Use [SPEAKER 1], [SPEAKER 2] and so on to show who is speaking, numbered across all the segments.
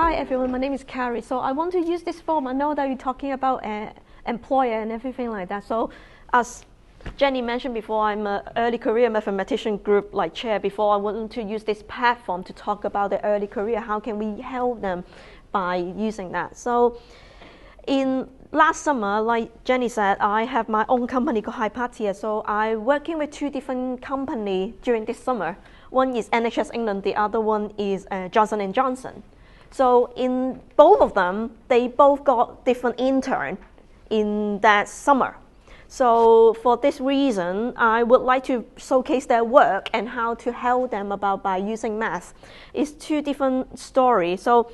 [SPEAKER 1] hi everyone, my name is Karrie. So I want to use this form. I know that you're talking about employer and everything like that. So as Jenny mentioned before, I'm an early career mathematician group like chair before. I want to use this platform to talk about the early career. How can we help them by using that? So in last summer, like Jenny said, I have my own company called Hypatia. So I'm working with two different companies during this summer. One is NHS England, the other one is Johnson and Jenssen. So in both of them, they both got different intern in that summer. So for this reason, I would like to showcase their work and how to help them about by using math. It's two different stories. So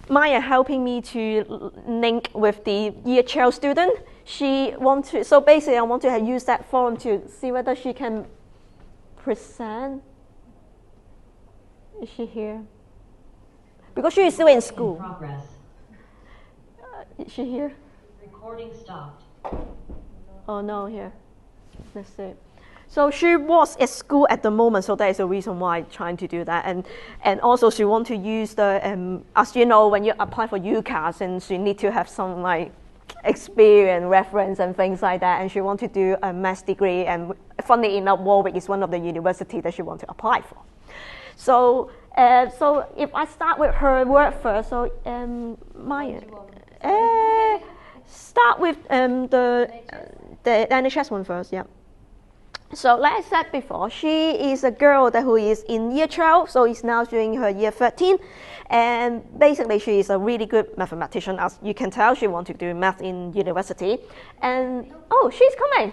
[SPEAKER 1] Maya helping me to link with the year 12 student. So basically I want to use that forum to see whether she can present. Is she here? Because she is still in school.
[SPEAKER 2] Progress.
[SPEAKER 1] Is she here?
[SPEAKER 2] Recording stopped.
[SPEAKER 1] Oh no, here. Let's see. So she was at school at the moment, so that is the reason why I'm trying to do that. And also she want to use the, as you know, when you apply for UCAS, and she need to have some like experience, reference and things like that. And she want to do a maths degree, and funny enough, Warwick is one of the universities that she want to apply for. So if I start with her work first, so Maya, start with the NHS one first, yeah. So like I said before, she is a girl who is in year 12, so is now doing her year 13. And basically she is a really good mathematician. As you can tell, she wants to do math in university. And, oh, she's coming.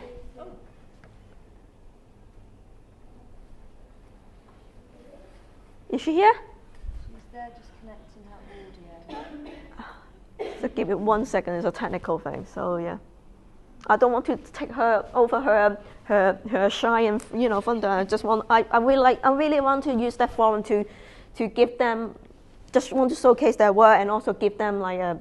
[SPEAKER 1] Is she here?
[SPEAKER 3] She's there just connecting her audio.
[SPEAKER 1] So give it 1 second, it's a technical thing, so yeah. I don't want to take her over her shy and thunder. I really want to use that forum to give them, just want to showcase their work and also give them like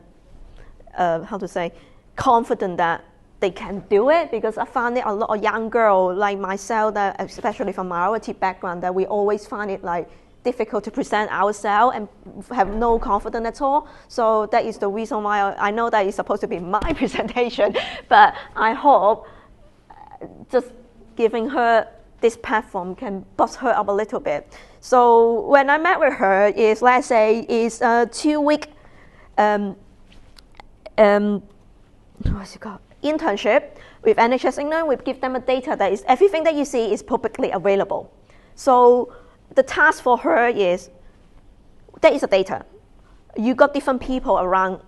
[SPEAKER 1] confident that they can do it, because I found it a lot of young girls like myself, that especially from minority background, that we always find it like difficult to present ourselves and have no confidence at all. So that is the reason why I know that it's supposed to be my presentation, but I hope just giving her this platform can boost her up a little bit. So when I met with her is, let's say, is a 2-week what's it called? Internship with NHS England. We give them a data that is everything that you see is publicly available. So the task for her is, there is a data. You got different people around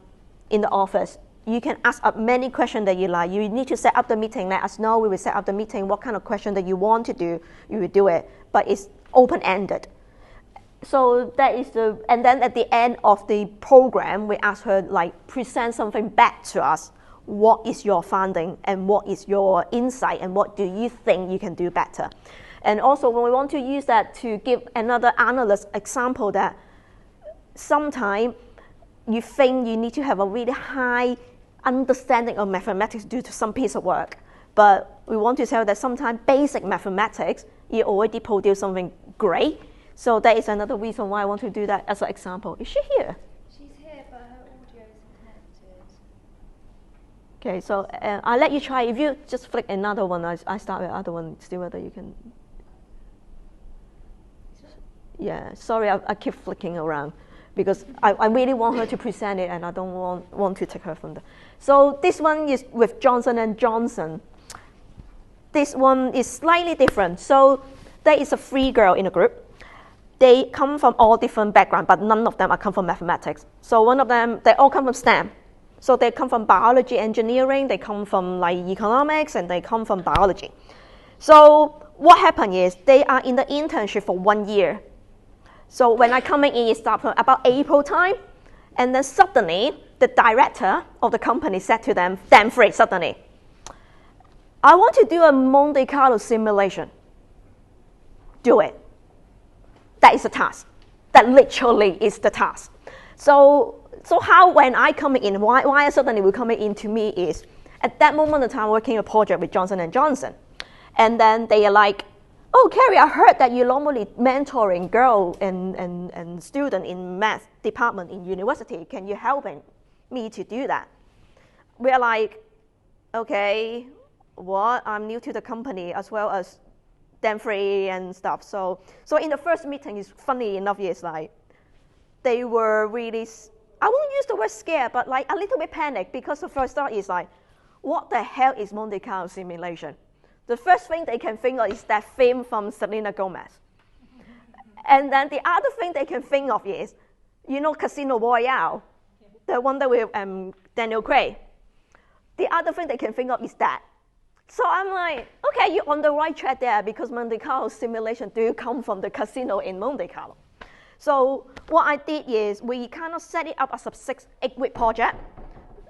[SPEAKER 1] in the office. You can ask up many questions that you like. You need to set up the meeting. Let us know. We will set up the meeting. What kind of question that you want to do, you will do it. But it's open-ended. So that is and then at the end of the program, we ask her like present something back to us. What is your finding and what is your insight and what do you think you can do better? And also when we want to use that to give another analyst example that sometimes you think you need to have a really high understanding of mathematics due to some piece of work. But we want to tell that sometimes basic mathematics, you already produce something great. So that is another reason why I want to do that as an example. Is she here?
[SPEAKER 3] She's here, but her audio isn't connected.
[SPEAKER 1] Okay, so I'll let you try. If you just flick another one, I start with the other one, see whether you can. Yeah, sorry, I keep flicking around because I really want her to present it and I don't want to take her from there. So this one is with Johnson and Jenssen. This one is slightly different. So there is a 3 girls in a group. They come from all different backgrounds, but none of them come from mathematics. So one of them, they all come from STEM. So they come from biology, engineering, they come from like economics, and they come from biology. So what happened is they are in the internship for 1 year. So when I coming in, it starts from about April time, and then suddenly the director of the company said to them, damn free, suddenly, I want to do a Monte Carlo simulation. Do it. That is the task. That literally is the task. So how when I come in, why suddenly will come in to me is, at that moment in time working a project with Johnson and Jenssen, and then they are like, oh, Karrie, I heard that you're normally mentoring girl and student in math department in university. Can you help me to do that? We're like, okay, what? I'm new to the company as well as them free and stuff. So in the first meeting, it's funny enough, it's like, they were really, I won't use the word scared, but like a little bit panicked, because the first thought is like, what the hell is Monte Carlo simulation? The first thing they can think of is that film from Selena Gomez. And then the other thing they can think of is, you know, Casino Royale, the one that with Daniel Craig. The other thing they can think of is that. So I'm like, okay, you're on the right track there, because Monte Carlo simulation do come from the casino in Monte Carlo. So what I did is we kind of set it up as a 6-8 week project.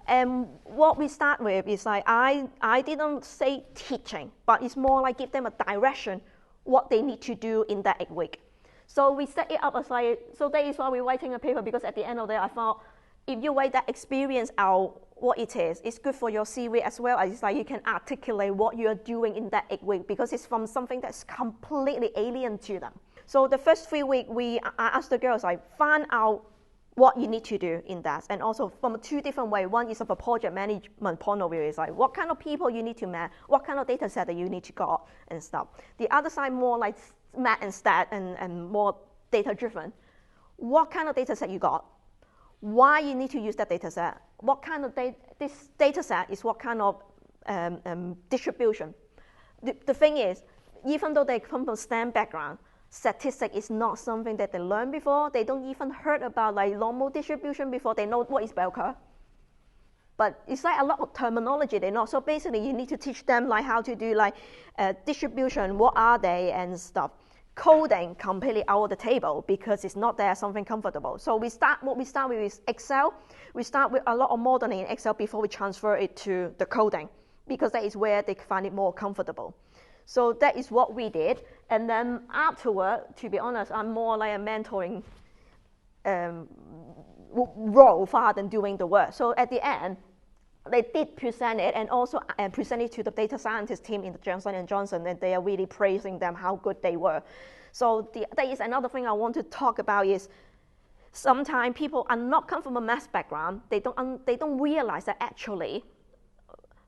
[SPEAKER 1] And what we start with is like, I didn't say teaching, but it's more like give them a direction, what they need to do in that 8 week. So we set it up as like, so that is why we're writing a paper, because at the end of the day, I thought, if you write that experience out, what it is, it's good for your CV as well as it's like you can articulate what you're doing in that 8 week, because it's from something that's completely alien to them. So the first 3 weeks, I asked the girls, like, find out what you need to do in that. And also from 2 different ways. One is from a project management point of view, is like what kind of people you need to manage, what kind of data set that you need to got and stuff. The other side more like math and stat and more data driven. What kind of data set you got? Why you need to use that data set? What kind of this data set is what kind of distribution? The thing is, even though they come from STEM background, statistics is not something that they learned before. They don't even heard about like normal distribution before. They know what is bell curve. But it's like a lot of terminology they know. So basically you need to teach them like how to do like distribution, what are they and stuff. Coding completely out of the table because it's not there something comfortable. So what we start with is Excel. We start with a lot of modeling in Excel before we transfer it to the coding, because that is where they find it more comfortable. So that is what we did. And then afterward, to be honest, I'm more like a mentoring role rather than doing the work. So at the end, they did present it and also present it to the data scientist team in the Jenssen and Jenssen, and they are really praising them how good they were. So there is another thing I want to talk about is sometimes people are not come from a math background. They don't realize that actually,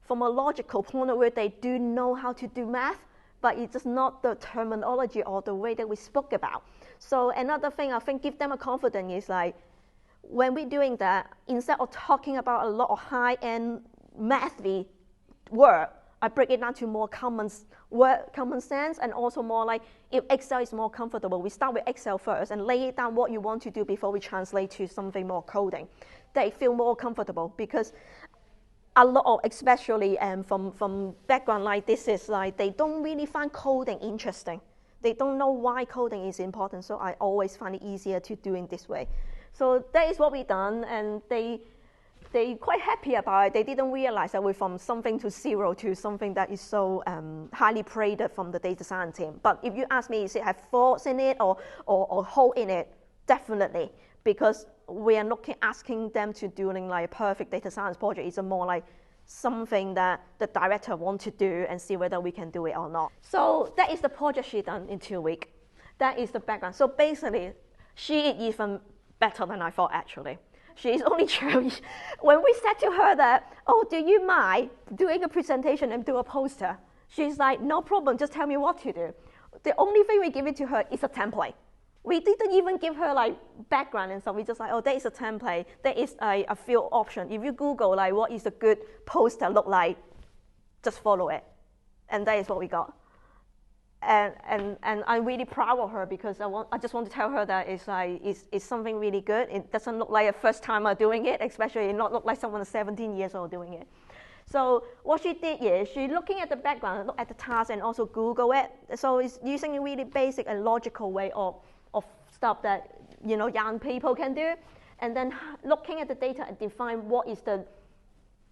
[SPEAKER 1] from a logical point of view, they do know how to do math, but it's just not the terminology or the way that we spoke about. So another thing I think give them a confidence is like, when we're doing that, instead of talking about a lot of high-end mathy work, I break it down to more common sense, and also more like if Excel is more comfortable, we start with Excel first and lay it down what you want to do before we translate to something more coding. They feel more comfortable because a lot of, especially from background like this, is like they don't really find coding interesting. They don't know why coding is important, so I always find it easier to do it this way. So that is what we've done, and they quite happy about it. They didn't realize that we're from something to zero to something that is so highly praised from the data science team. But if you ask me, is it have faults in it or hole in it? Definitely, because we are not asking them to doing like a perfect data science project. It's more like something that the director wants to do and see whether we can do it or not. So that is the project she done in 2 weeks. That is the background. So basically, she is even better than I thought actually. She is only challenged. When we said to her that, oh, do you mind doing a presentation and do a poster? She's like, no problem, just tell me what to do. The only thing we give it to her is a template. We didn't even give her like background and stuff. We just like, oh, there is a template. There is a field option. If you Google like what is a good poster look like, just follow it. And that is what we got. And I'm really proud of her because I just want to tell her that it's something really good. It doesn't look like a first timer doing it, especially not look like someone 17 years old doing it. So what she did is she looking at the background, look at the task, and also Google it. So it's using a really basic and logical way of stuff that young people can do, and then looking at the data and define what is the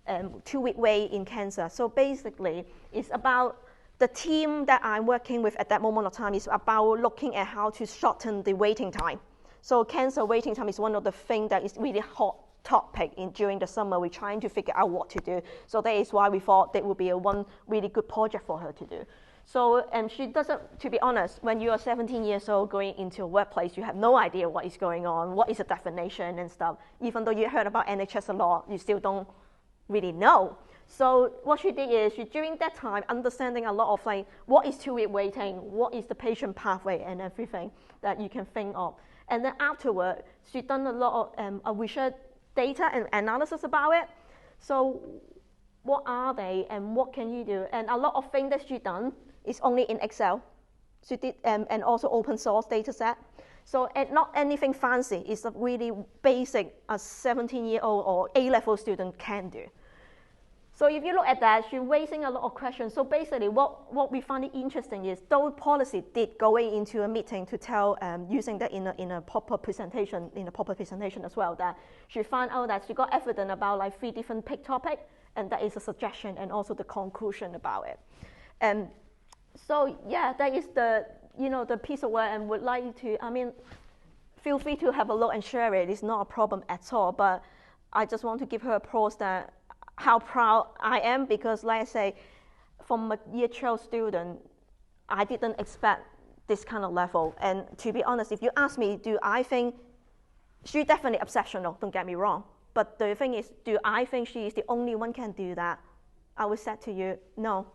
[SPEAKER 1] 2-week way in cancer. So basically, it's about the team that I'm working with at that moment of time is about looking at how to shorten the waiting time. So cancer waiting time is one of the things that is really hot topic during the summer. We're trying to figure out what to do. So that is why we thought that would be one really good project for her to do. So, and she doesn't, to be honest, when you are 17 years old going into a workplace, you have no idea what is going on, what is the definition and stuff. Even though you heard about NHS a lot, you still don't really know. So what she did is, she during that time understanding a lot of like, what is two-week waiting, what is the patient pathway and everything that you can think of. And then afterward, she done a lot of research data and analysis about it. So what are they and what can you do? And a lot of things that she done is only in Excel. She did, and also open source data set. So not anything fancy, it's a really basic a 17-year-old or A-level student can do. So if you look at that, she's raising a lot of questions. So basically what we find interesting is those policy did going into a meeting to tell, using that in a proper presentation, as well, that she found out that she got evidence about like 3 different peak topics, and that is a suggestion and also the conclusion about it. And so yeah, that is the piece of work, and would like you to, feel free to have a look and share it. It's not a problem at all, but I just want to give her applause that how proud I am, because like I say, from a year 12 student, I didn't expect this kind of level. And to be honest, if you ask me, do I think she's definitely exceptional, don't get me wrong. But the thing is, do I think she is the only one can do that? I would say to you, no.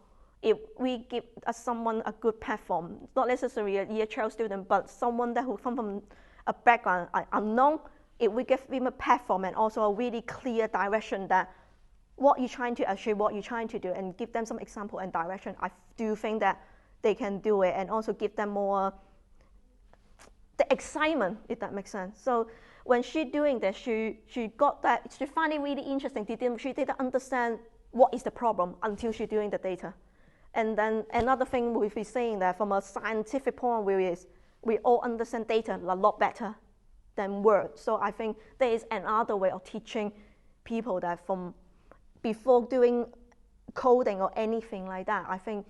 [SPEAKER 1] If we give someone a good platform, not necessarily a year 12 student, but someone that who come from a background unknown, if we give them a platform and also a really clear direction that what you're trying to achieve, what you're trying to do, and give them some example and direction, I do think that they can do it, and also give them more the excitement, if that makes sense. So when she doing this, she got that, she find it really interesting. She didn't understand what is the problem until she doing the data. And then another thing we'll be saying that from a scientific point of view is we all understand data a lot better than words. So I think there is another way of teaching people that from before doing coding or anything like that, I think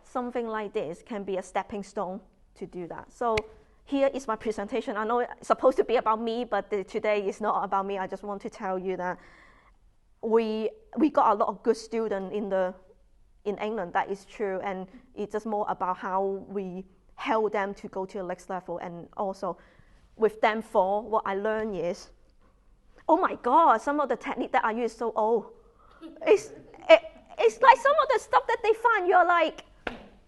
[SPEAKER 1] something like this can be a stepping stone to do that. So here is my presentation. I know it's supposed to be about me, but today is not about me. I just want to tell you that we got a lot of good students in England, that is true, and it's just more about how we help them to go to the next level. And also with them what I learned is, oh my God, some of the technique that I use is so old. It's like some of the stuff that they find, you're like,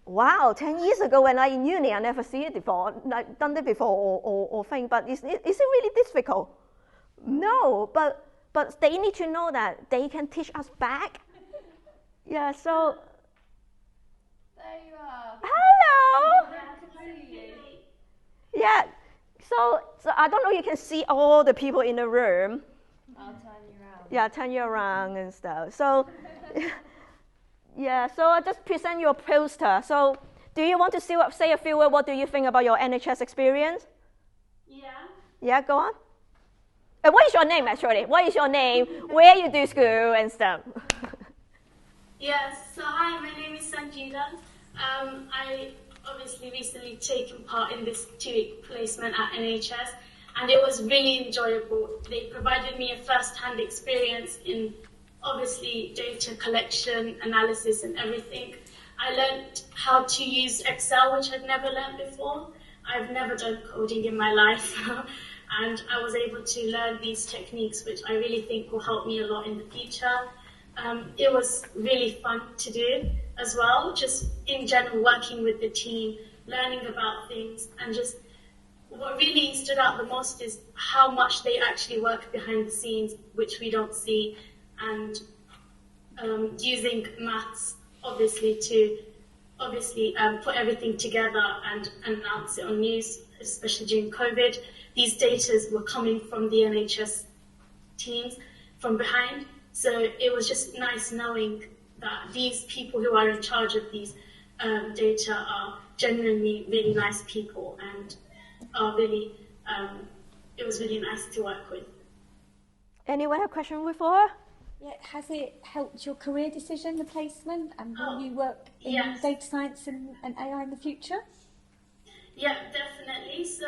[SPEAKER 1] wow, 10 years ago when I in uni, I never see it before, like done it before or thing, but is it really difficult? No, but they need to know that they can teach us back. Yeah, so.
[SPEAKER 3] There you are.
[SPEAKER 1] Hello.
[SPEAKER 3] Yeah, I can see you.
[SPEAKER 1] Yeah, so I don't know, you can see all the people in the room.
[SPEAKER 3] I'll turn you around.
[SPEAKER 1] Yeah, turn you around and stuff. So, yeah, so I just present your poster. So, do you want to say a few words? What do you think about your NHS experience?
[SPEAKER 2] Yeah.
[SPEAKER 1] Yeah, go on. What is your name, actually? What is your name? Where you do school and stuff?
[SPEAKER 2] Yes. So hi, my name is Sanjida. I obviously recently taken part in this 2-week placement at NHS, and it was really enjoyable. They provided me a first-hand experience in obviously data collection, analysis, and everything. I learned how to use Excel, which I'd never learned before. I've never done coding in my life, and I was able to learn these techniques, which I really think will help me a lot in the future. It was really fun to do as well, just in general working with the team, learning about things, and just what really stood out the most is how much they actually work behind the scenes, which we don't see, and using maths obviously to put everything together and announce it on news, especially during COVID. These data were coming from the NHS teams from behind. So it was just nice knowing that these people who are in charge of these data are genuinely really nice people, and are really, it was really nice to work with.
[SPEAKER 1] Anyone have a question for her?
[SPEAKER 4] Yeah, has it helped your career decision, the placement, and will you work in
[SPEAKER 2] yes.
[SPEAKER 4] data science and AI in the future?
[SPEAKER 2] Yeah, definitely. So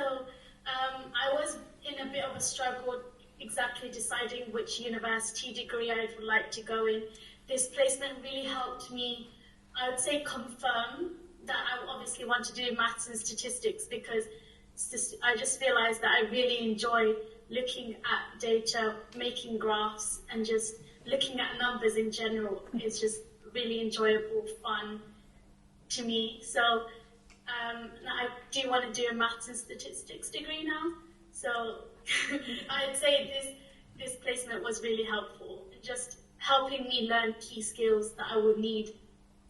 [SPEAKER 2] I was in a bit of a struggle exactly deciding which university degree I would like to go in. This placement really helped me, I would say, confirm that I obviously want to do maths and statistics, because I just realized that I really enjoy looking at data, making graphs, and just looking at numbers in general. It's just really enjoyable, fun to me. So I do want to do a maths and statistics degree now. So I'd say this placement was really helpful, just helping me learn key skills that I would need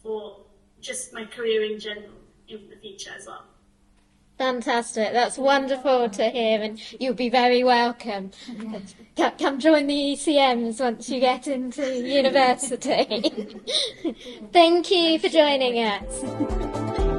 [SPEAKER 2] for just my career in general in the future as well.
[SPEAKER 5] Fantastic. That's wonderful to hear, and you'll be very welcome. Come join the ECMs once you get into university. Thank you for joining us.